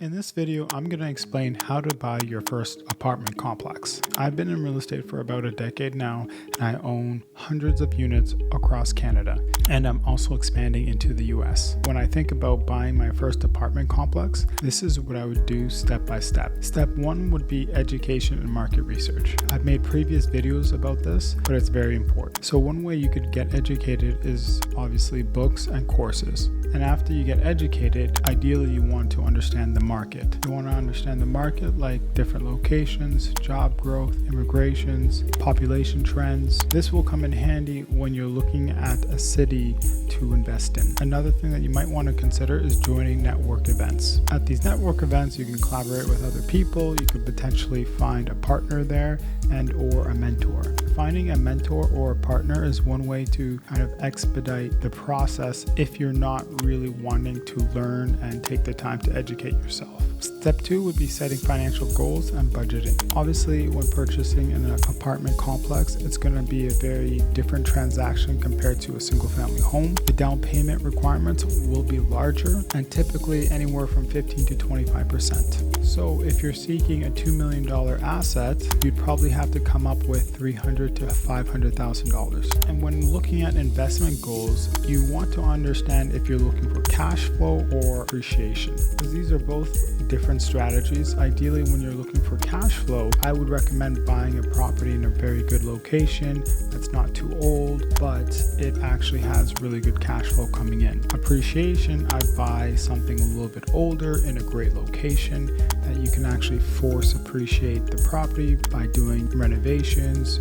In this video, I'm going to explain how to buy your first apartment complex. I've been in real estate for about a decade now, and I own hundreds of units across Canada, and I'm also expanding into the US. When I think about buying my first apartment complex, this is what I would do step by step. Step one would be education and market research. I've made previous videos about this, but it's very important. So one way you could get educated is obviously books and courses. And after you get educated, ideally you want to understand the market. You want to understand the market, like different locations, job growth, immigrations, population trends. This will come in handy when you're looking at a city to invest in. Another thing that you might want to consider is joining network events. At these network events, you can collaborate with other people. You could potentially find a partner there and or a mentor. Finding a mentor or a partner is one way to kind of expedite the process if you're not really wanting to learn and take the time to educate yourself. Step two would be setting financial goals and budgeting. Obviously, when purchasing an apartment complex, it's going to be a very different transaction compared to a single family home. The down payment requirements will be larger and typically anywhere from 15 to 25%. So if you're seeking a $2 million asset, you'd probably have to come up with $300,000 to $500,000. And when looking at investment goals, you want to understand if you're looking for cash flow or appreciation, because these are both different strategies. Ideally, when you're looking for cash flow, I would recommend buying a property in a very good location that's not too old, but it actually has really good cash flow coming in. Appreciation, I'd buy something a little bit older in a great location that you can actually force appreciate the property by doing renovations,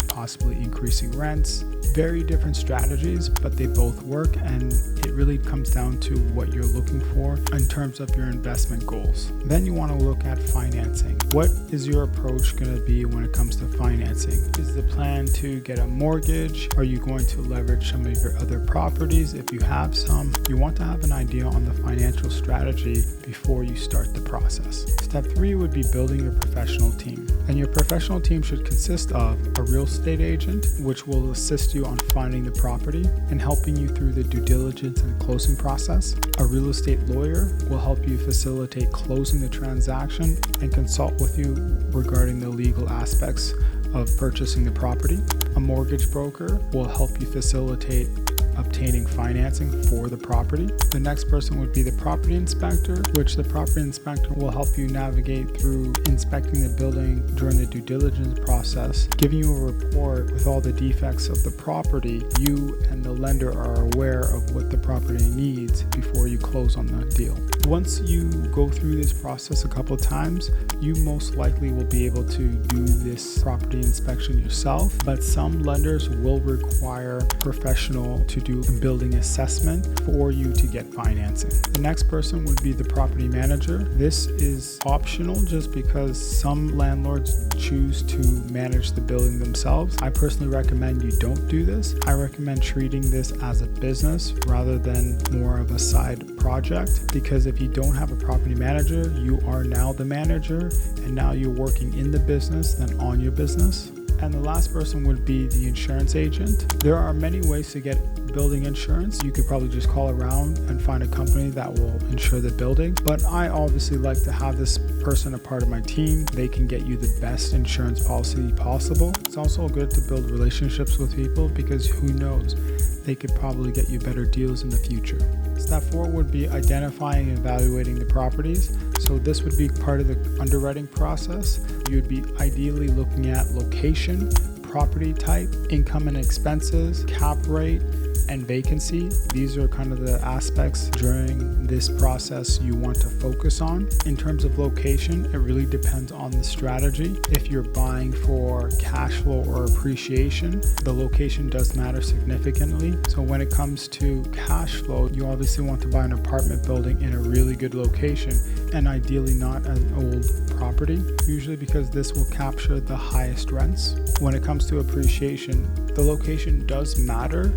possibly increasing rents. Very different strategies, but they both work, and it really comes down to what you're looking for in terms of your investment goals. Then you want to look at financing. What is your approach going to be when it comes to financing? Is the plan to get a mortgage? Are you going to leverage some of your other properties if you have some? You want to have an idea on the financial strategy before you start the process. Step three would be building your professional team. And your professional team should consist of a real estate agent, which will assist you on finding the property and helping you through the due diligence and closing process. A real estate lawyer will help you facilitate closing the transaction and consult with you regarding the legal aspects of purchasing the property. A mortgage broker will help you facilitate obtaining financing for the property. The next person would be the property inspector, which the property inspector will help you navigate through inspecting the building during the due diligence process, giving you a report with all the defects of the property. You and the lender are aware of what the property needs before you close on the deal. Once you go through this process a couple of times, you most likely will be able to do this property inspection yourself, but some lenders will require a professional to do a building assessment for you to get financing. The next person would be the property manager. This is optional just because some landlords choose to manage the building themselves. I personally recommend you don't do this. I recommend treating this as a business rather than more of a side project, because if you don't have a property manager, you are now the manager, and now you're working in the business than on your business. And the last person would be the insurance agent. There are many ways to get building insurance. You could probably just call around and find a company that will insure the building. But I obviously like to have this person a part of my team. They can get you the best insurance policy possible. It's also good to build relationships with people, because who knows, they could probably get you better deals in the future. Step four would be identifying and evaluating the properties. So this would be part of the underwriting process. You would be ideally looking at location, property type, income and expenses, cap rate, and vacancy. These are kind of the aspects during this process you want to focus on. In terms of location, it really depends on the strategy. If you're buying for cash flow or appreciation, the location does matter significantly. So when it comes to cash flow, you obviously want to buy an apartment building in a really good location, and ideally not an old property, usually because this will capture the highest rents. When it comes to appreciation, the location does matter,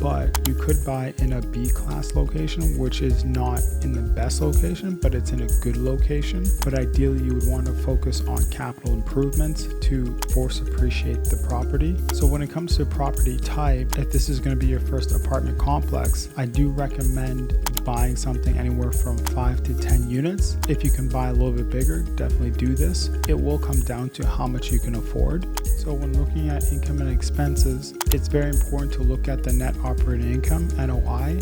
but you could buy in a B-class location, which is not in the best location, but it's in a good location. But ideally, you would want to focus on capital improvements to force appreciate the property. So when it comes to property type, if this is going to be your first apartment complex, I do recommend buying something anywhere from 5 to 10 units. If you can buy a little bit bigger, definitely do this. It will come down to how much you can afford. So when looking at income and expenses, it's very important to look at the net operating income, NOI,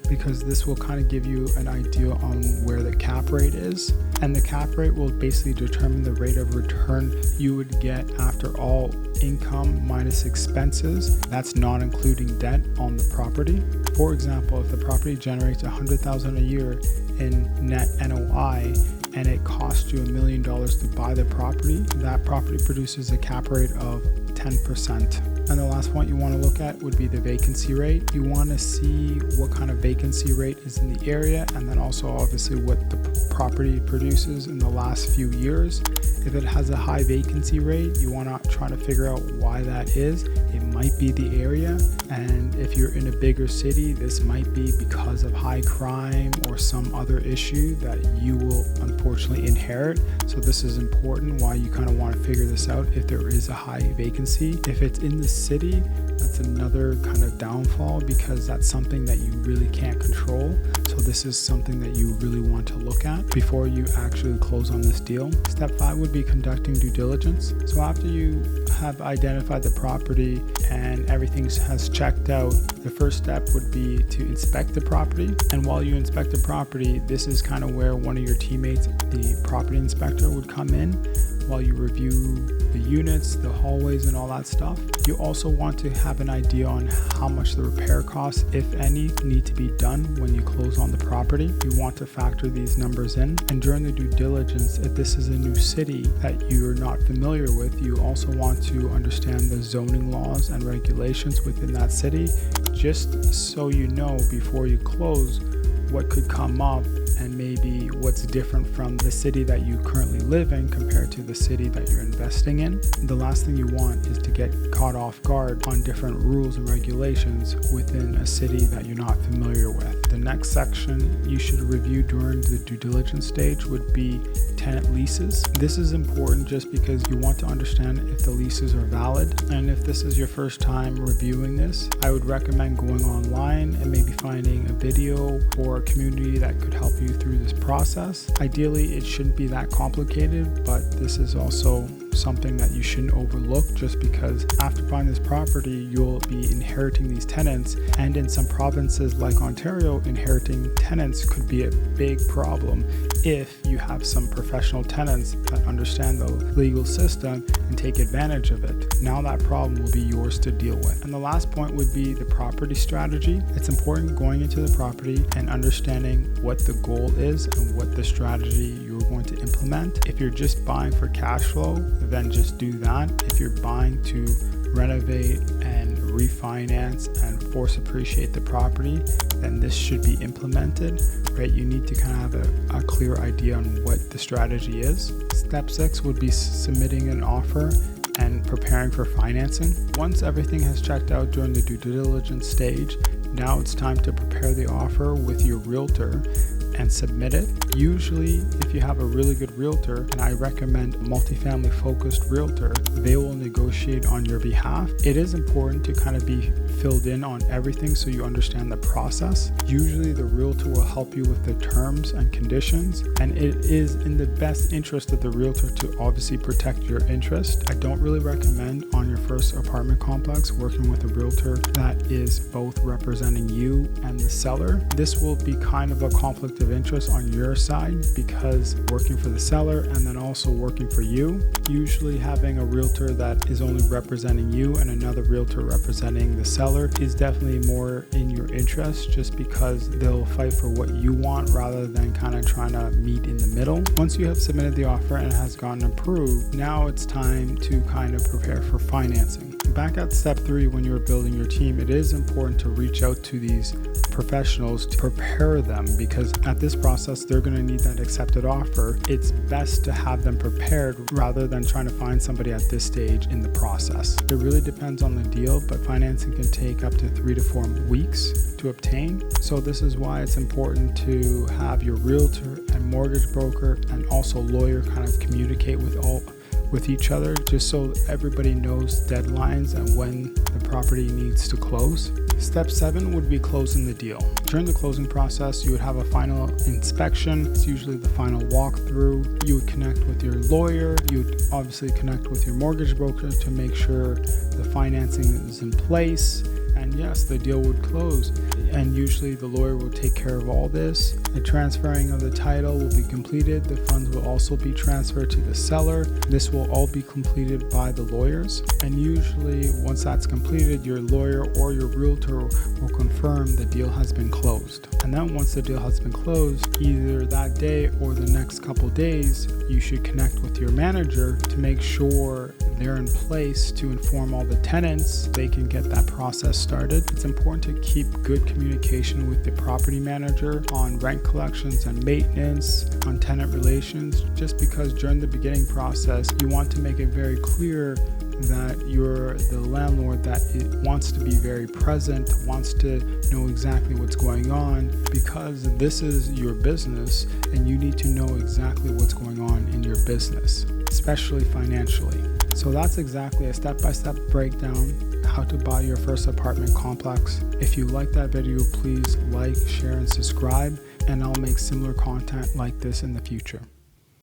because this will kind of give you an idea on where the cap rate is. And the cap rate will basically determine the rate of return you would get after all income minus expenses. That's not including debt on the property. For example, if the property generates $100,000 a year in net NOI and it costs you $1 million to buy the property, that property produces a cap rate of 10%. And the last point you want to look at would be the vacancy rate. You want to see what kind of vacancy rate is in the area, and then also obviously what the property produces in the last few years. If it has a high vacancy rate, you want to try to figure out why that is. It might be the area, and if you're in a bigger city, this might be because of high crime or some other issue that you will unfortunately inherit. So this is important why you kind of want to figure this out if there is a high vacancy. If it's in the city, that's another kind of downfall because that's something that you really can't control. So this is something that you really want to look at before you actually close on this deal. Step 5 would be conducting due diligence. So after you have identified the property and everything has checked out, the first step would be to inspect the property. And while you inspect the property, this is kind of where one of your teammates, the property inspector, would come in while you review the units, the hallways, and all that stuff. You also want to have an idea on how much the repair costs, if any, need to be done when you close on the property. You want to factor these numbers in. And during the due diligence, if this is a new city that you're not familiar with, you also want to understand the zoning laws and regulations within that city, just so you know before you close what could come up and maybe what's different from the city that you currently live in compared to the city that you're investing in. The last thing you want is to get caught off guard on different rules and regulations within a city that you're not familiar with. The next section you should review during the due diligence stage would be tenant leases. This is important just because you want to understand if the leases are valid. And if this is your first time reviewing this, I would recommend going online and maybe finding a video or a community that could help you through this process. Ideally, it shouldn't be that complicated, but this is also something that you shouldn't overlook just because after buying this property, you'll be inheriting these tenants. And in some provinces like Ontario, inheriting tenants could be a big problem if you have some professional tenants that understand the legal system and take advantage of it. Now that problem will be yours to deal with. And the last point would be the property strategy. It's important going into the property and understanding what the goal is and what the strategy you're going to implement. If you're just buying for cash flow, then just do that. If you're buying to renovate and refinance and force appreciate the property, then this should be implemented, right? You need to kind of have a clear idea on what the strategy is. Step 6 would be submitting an offer and preparing for financing. Once everything has checked out during the due diligence stage, now it's time to prepare the offer with your realtor and submit it. Usually, if you have a really good realtor, and I recommend a multifamily focused realtor, they will negotiate on your behalf. It is important to kind of be filled in on everything so you understand the process. Usually the realtor will help you with the terms and conditions, and it is in the best interest of the realtor to obviously protect your interest. I don't really recommend on your first apartment complex working with a realtor that is both representing you and the seller. This will be kind of a conflict of interest on your side because working for the seller and then also working for you. Usually having a realtor that is only representing you and another realtor representing the seller is definitely more in your interest just because they'll fight for what you want rather than kind of trying to meet in the middle. Once you have submitted the offer and it has gotten approved, now it's time to kind of prepare for financing. Back at step 3, when you're building your team, it is important to reach out to these professionals to prepare them, because at this process they're going to need that accepted offer. It's best to have them prepared rather than trying to find somebody at this stage in the process. It really depends on the deal, but financing can take up to 3 to 4 weeks to obtain. So this is why it's important to have your realtor and mortgage broker and also lawyer kind of communicate with each other, just so everybody knows deadlines and when the property needs to close. Step 7 would be closing the deal. During the closing process, you would have a final inspection. It's usually the final walkthrough. You would connect with your lawyer. You would obviously connect with your mortgage broker to make sure the financing is in place. And yes, the deal would close. And usually the lawyer will take care of all this. The transferring of the title will be completed. The funds will also be transferred to the seller. This will all be completed by the lawyers. And usually once that's completed, your lawyer or your realtor will confirm the deal has been closed. And then once the deal has been closed, either that day or the next couple days, you should connect with your manager to make sure they're in place to inform all the tenants. They can get that process started. It's important to keep good communication with the property manager on rent collections and maintenance, on tenant relations, just because during the beginning process, you want to make it very clear that you're the landlord that it wants to be very present, wants to know exactly what's going on, because this is your business and you need to know exactly what's going on in your business, especially financially. So that's exactly a step-by-step breakdown how to buy your first apartment complex. If you like that video, please like, share, and subscribe, and I'll make similar content like this in the future.